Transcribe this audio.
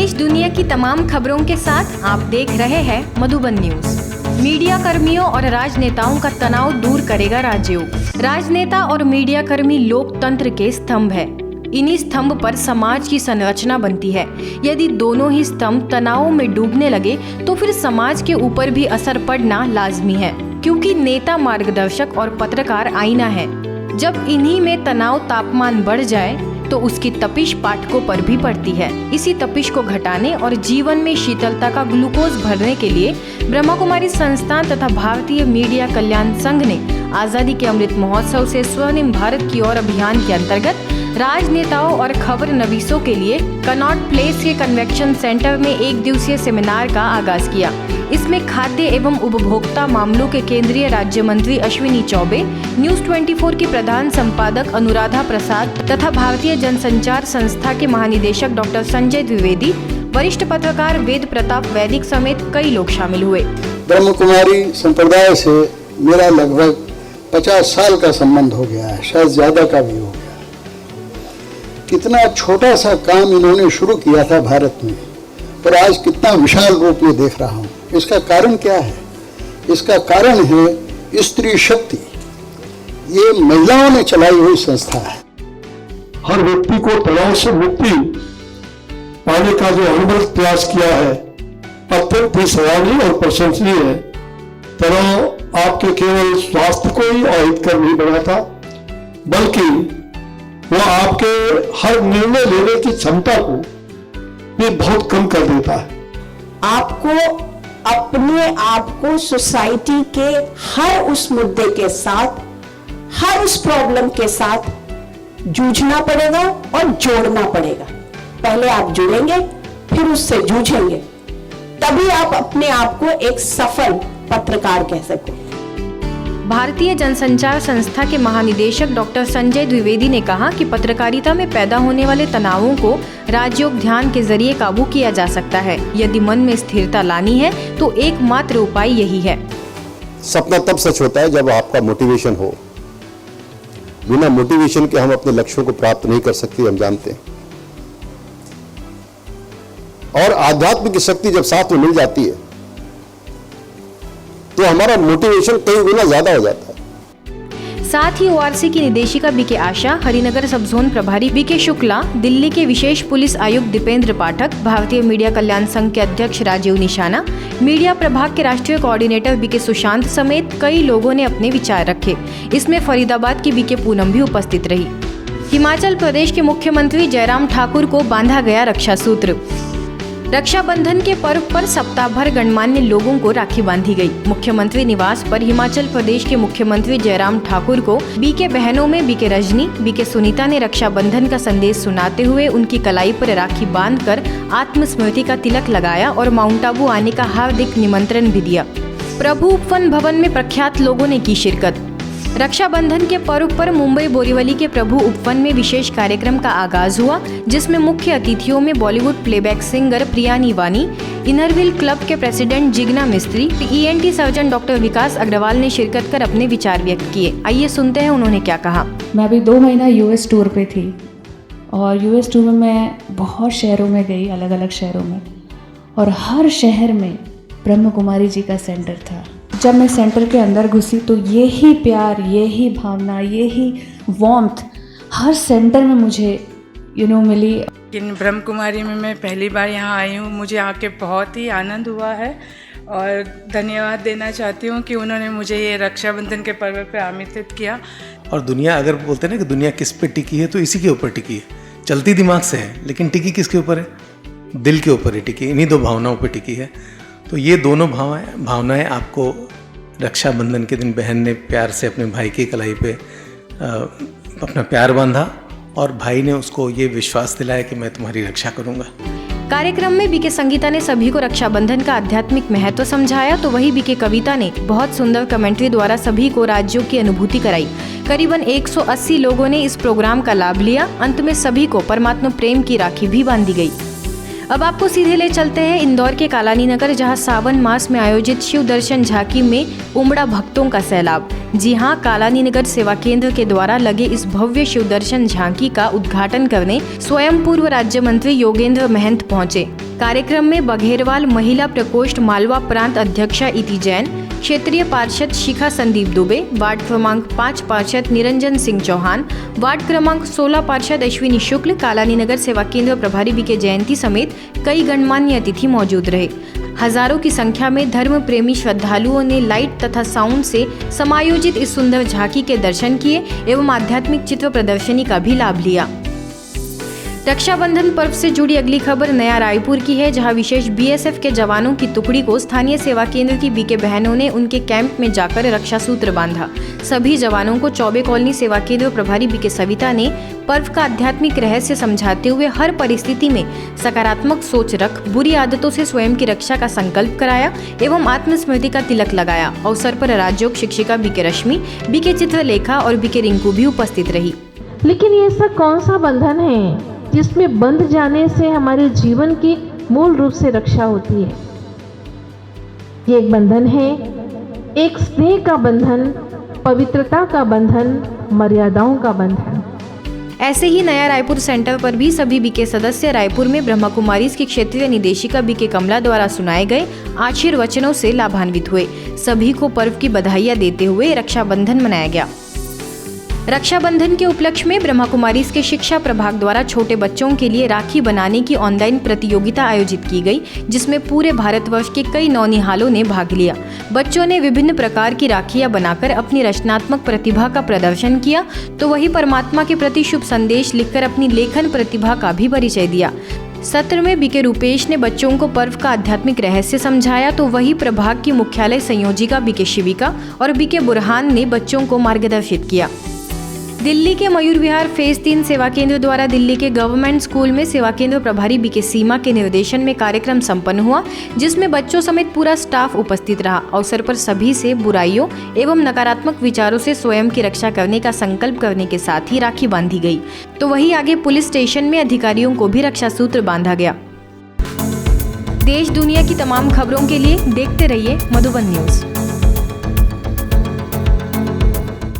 देश दुनिया की तमाम खबरों के साथ आप देख रहे हैं मधुबन न्यूज। मीडिया कर्मियों और राजनेताओं का तनाव दूर करेगा राजयोग। राजनेता और मीडिया कर्मी लोकतंत्र के स्तंभ है। इन्हीं स्तंभ पर समाज की संरचना बनती है। यदि दोनों ही स्तंभ तनाव में डूबने लगे तो फिर समाज के ऊपर भी असर पड़ना लाजमी है, क्योंकि नेता मार्गदर्शक और पत्रकार आईना है। जब इन्हीं में तनाव तापमान बढ़ जाए तो उसकी तपिश पाठकों पर भी पड़ती है। इसी तपिश को घटाने और जीवन में शीतलता का ग्लूकोज भरने के लिए ब्रह्मा कुमारी संस्थान तथा भारतीय मीडिया कल्याण संघ ने आजादी के अमृत महोत्सव से स्वर्णिम भारत की ओर अभियान के अंतर्गत राजनेताओं और खबर नवीसों के लिए कनॉट प्लेस के कन्वेंशन सेंटर में एक दिवसीय सेमिनार का आगाज किया। इसमें खाद्य एवं उपभोक्ता मामलों के केंद्रीय राज्य मंत्री अश्विनी चौबे, न्यूज 24 की प्रधान संपादक अनुराधा प्रसाद तथा भारतीय जनसंचार संस्था के महानिदेशक डॉक्टर संजय द्विवेदी, वरिष्ठ पत्रकार वेद प्रताप वैदिक समेत कई लोग शामिल हुए। ब्रह्म कुमारी संप्रदाय से मेरा लगभग 50 साल का संबंध हो गया है, शायद ज्यादा का भी हो गया। कितना छोटा सा काम इन्होंने शुरू किया था भारत में, पर आज कितना विशाल रूप में देख रहा हूँ। इसका कारण क्या है? इसका कारण है स्त्री शक्ति। ये महिलाओं ने चलाई हुई संस्था है। हर व्यक्ति को तनाव से मुक्ति पाने का जो अनवरत प्रयास किया है अत्यंत ही सराहनीय और प्रशंसनीय है। तनाव आपके केवल स्वास्थ्य को ही अहितकर नहीं बनाता, बल्कि वह आपके हर निर्णय लेने की क्षमता को भी बहुत कम कर देता है। आपको अपने आप को सोसाइटी के हर उस मुद्दे के साथ, हर उस प्रॉब्लम के साथ जूझना पड़ेगा और जोड़ना पड़ेगा। पहले आप जुड़ेंगे, फिर उससे जूझेंगे, तभी आप अपने आप को एक सफल पत्रकार कह सकें। भारतीय जनसंचार संस्था के महानिदेशक डॉक्टर संजय द्विवेदी ने कहा कि पत्रकारिता में पैदा होने वाले तनावों को राजयोग ध्यान के जरिए काबू किया जा सकता है। यदि मन में स्थिरता लानी है तो एकमात्र उपाय यही है। सपना तब सच होता है जब आपका मोटिवेशन हो। बिना मोटिवेशन के हम अपने लक्ष्यों को प्राप्त नहीं कर सकते, हम जानते हैं। और आध्यात्मिक शक्ति जब साथ में मिल जाती है तो हमारा मोटिवेशन कई गुना ज्यादा हो जाता है। साथ ही ओआरसी की निदेशिका बीके आशा, हरिनगर सब जोन प्रभारी बीके शुक्ला, दिल्ली के विशेष पुलिस आयुक्त दीपेंद्र पाठक, भारतीय मीडिया कल्याण संघ के अध्यक्ष राजीव निशाना, मीडिया प्रभाग के राष्ट्रीय कोऑर्डिनेटर बीके सुशांत समेत कई लोगों ने अपने विचार रखे। इसमें फरीदाबाद की बीके पूनम भी उपस्थित रही। हिमाचल प्रदेश के मुख्यमंत्री जयराम ठाकुर को बांधा गया रक्षा सूत्र। रक्षाबंधन के पर्व पर सप्ताह भर गणमान्य लोगों को राखी बांधी गई। मुख्यमंत्री निवास पर हिमाचल प्रदेश के मुख्यमंत्री जयराम ठाकुर को बीके बहनों में बीके रजनी, बीके सुनीता ने रक्षाबंधन का संदेश सुनाते हुए उनकी कलाई पर राखी बांधकर आत्मस्मृति का तिलक लगाया और माउंट आबू आने का हार्दिक निमंत्रण भी दिया। प्रभु उपवन भवन में प्रख्यात लोगों ने की शिरकत। रक्षाबंधन के पर्व पर मुंबई बोरीवली के प्रभु उपवन में विशेष कार्यक्रम का आगाज हुआ, जिसमें मुख्य अतिथियों में बॉलीवुड प्लेबैक सिंगर प्रिया नीवानी, इनरविल क्लब के प्रेसिडेंट जिग्ना मिस्त्री, ईएनटी सर्जन डॉक्टर विकास अग्रवाल ने शिरकत कर अपने विचार व्यक्त किए। आइए सुनते हैं उन्होंने क्या कहा। मैं अभी 2 महीना यूएस टूर पे थी और यूएस टूर में मैं बहुत शहरों में गई, अलग अलग शहरों में, और हर शहर में ब्रह्म कुमारी जी का सेंटर था। जब मैं सेंटर के अंदर घुसी तो यही प्यार, यही भावना, यही वार्मथ हर सेंटर में मुझे मिली। लेकिन ब्रह्म कुमारी में मैं पहली बार यहाँ आई हूँ। मुझे आके बहुत ही आनंद हुआ है और धन्यवाद देना चाहती हूँ कि उन्होंने मुझे ये रक्षाबंधन के पर्व पे आमंत्रित किया। और दुनिया, अगर बोलते हैं ना कि दुनिया किस पे टिकी है, तो इसी के ऊपर टिकी है। चलती दिमाग से है, लेकिन टिकी किसके ऊपर है? दिल के ऊपर ही टिकी, इन्हीं 2 भावनाओं पर टिकी है। तो ये दोनों भावनाएं आपको रक्षाबंधन के दिन बहन ने प्यार से अपने भाई की कलाई पे अपना प्यार बांधा और भाई ने उसको ये विश्वास दिलाया कि मैं तुम्हारी रक्षा करूंगा। कार्यक्रम में बीके संगीता ने सभी को रक्षाबंधन का आध्यात्मिक महत्व समझाया, तो वही बीके कविता ने बहुत सुंदर कमेंट्री द्वारा सभी को राज्यों की अनुभूति कराई। करीबन 180 लोगों ने इस प्रोग्राम का लाभ लिया। अंत में सभी को परमात्मा प्रेम की राखी भी बांधी गई। अब आपको सीधे ले चलते हैं इंदौर के कालानी नगर, जहां सावन मास में आयोजित शिव दर्शन झांकी में उमड़ा भक्तों का सैलाब। जी हां, कालानी नगर सेवा केंद्र के द्वारा लगे इस भव्य शिव दर्शन झांकी का उद्घाटन करने स्वयं पूर्व राज्य मंत्री योगेंद्र महंत पहुंचे। कार्यक्रम में बघेरवाल महिला प्रकोष्ठ मालवा प्रांत अध्यक्षा इति जैन, क्षेत्रीय पार्षद शिखा संदीप दुबे, वार्ड क्रमांक 5 पार्षद निरंजन सिंह चौहान, वार्ड क्रमांक 16 पार्षद अश्विनी शुक्ल, कालानी नगर सेवा केंद्र प्रभारी बीके जयंती समेत कई गणमान्य अतिथि मौजूद रहे। हजारों की संख्या में धर्म प्रेमी श्रद्धालुओं ने लाइट तथा साउंड से समायोजित इस सुंदर झांकी के दर्शन किए एवं आध्यात्मिक चित्र प्रदर्शनी का भी लाभ लिया। रक्षाबंधन पर्व से जुड़ी अगली खबर नया रायपुर की है, जहां विशेष बीएसएफ के जवानों की टुकड़ी को स्थानीय सेवा केंद्र की बीके बहनों ने उनके कैंप में जाकर रक्षा सूत्र बांधा। सभी जवानों को चौबे कॉलोनी सेवा केंद्र प्रभारी बीके सविता ने पर्व का आध्यात्मिक रहस्य समझाते हुए हर परिस्थिति में सकारात्मक सोच रख बुरी आदतों से स्वयं की रक्षा का संकल्प कराया एवं आत्मस्मृति का तिलक लगाया। अवसर पर राज्योग शिक्षिका बीके रश्मि, बीके चित्रलेखा और बीके रिंकू भी उपस्थित रही। लेकिन ये ऐसा कौन सा बंधन है जिसमें बंध जाने से हमारे जीवन की मूल रूप से रक्षा होती है? ये एक बंधन है, एक स्नेह का बंधन, पवित्रता का बंधन, मर्यादाओं का बंधन। ऐसे ही नया रायपुर सेंटर पर भी सभी बीके सदस्य रायपुर में ब्रह्मा कुमारीज की क्षेत्रीय निदेशिका बीके कमला द्वारा सुनाए गए आशीर्वचनों से लाभान्वित हुए। सभी को पर्व की बधाइयां देते हुए रक्षाबंधन मनाया गया। रक्षाबंधन के उपलक्ष्य में ब्रह्मा कुमारीज के शिक्षा प्रभाग द्वारा छोटे बच्चों के लिए राखी बनाने की ऑनलाइन प्रतियोगिता आयोजित की गई, जिसमें पूरे भारतवर्ष के कई नौनिहालों ने भाग लिया। बच्चों ने विभिन्न प्रकार की राखियां बनाकर अपनी रचनात्मक प्रतिभा का प्रदर्शन किया, तो वही परमात्मा के प्रति शुभ संदेश लिखकर अपनी लेखन प्रतिभा का भी परिचय दिया। सत्र में बीके रूपेश ने बच्चों को पर्व का आध्यात्मिक रहस्य समझाया, तो वही प्रभाग की मुख्यालय संयोजिका बीके शिविका और बीके बुरहान ने बच्चों को मार्गदर्शित किया। दिल्ली के मयूर विहार फेज 3 सेवा केंद्र द्वारा दिल्ली के गवर्नमेंट स्कूल में सेवा केंद्र प्रभारी बीके सीमा के निर्देशन में कार्यक्रम संपन्न हुआ, जिसमें बच्चों समेत पूरा स्टाफ उपस्थित रहा। अवसर पर सभी से बुराइयों एवं नकारात्मक विचारों से स्वयं की रक्षा करने का संकल्प करने के साथ ही राखी बांधी गई, तो वही आगे पुलिस स्टेशन में अधिकारियों को भी रक्षा सूत्र बांधा गया। देश दुनिया की तमाम खबरों के लिए देखते रहिए मधुबन न्यूज।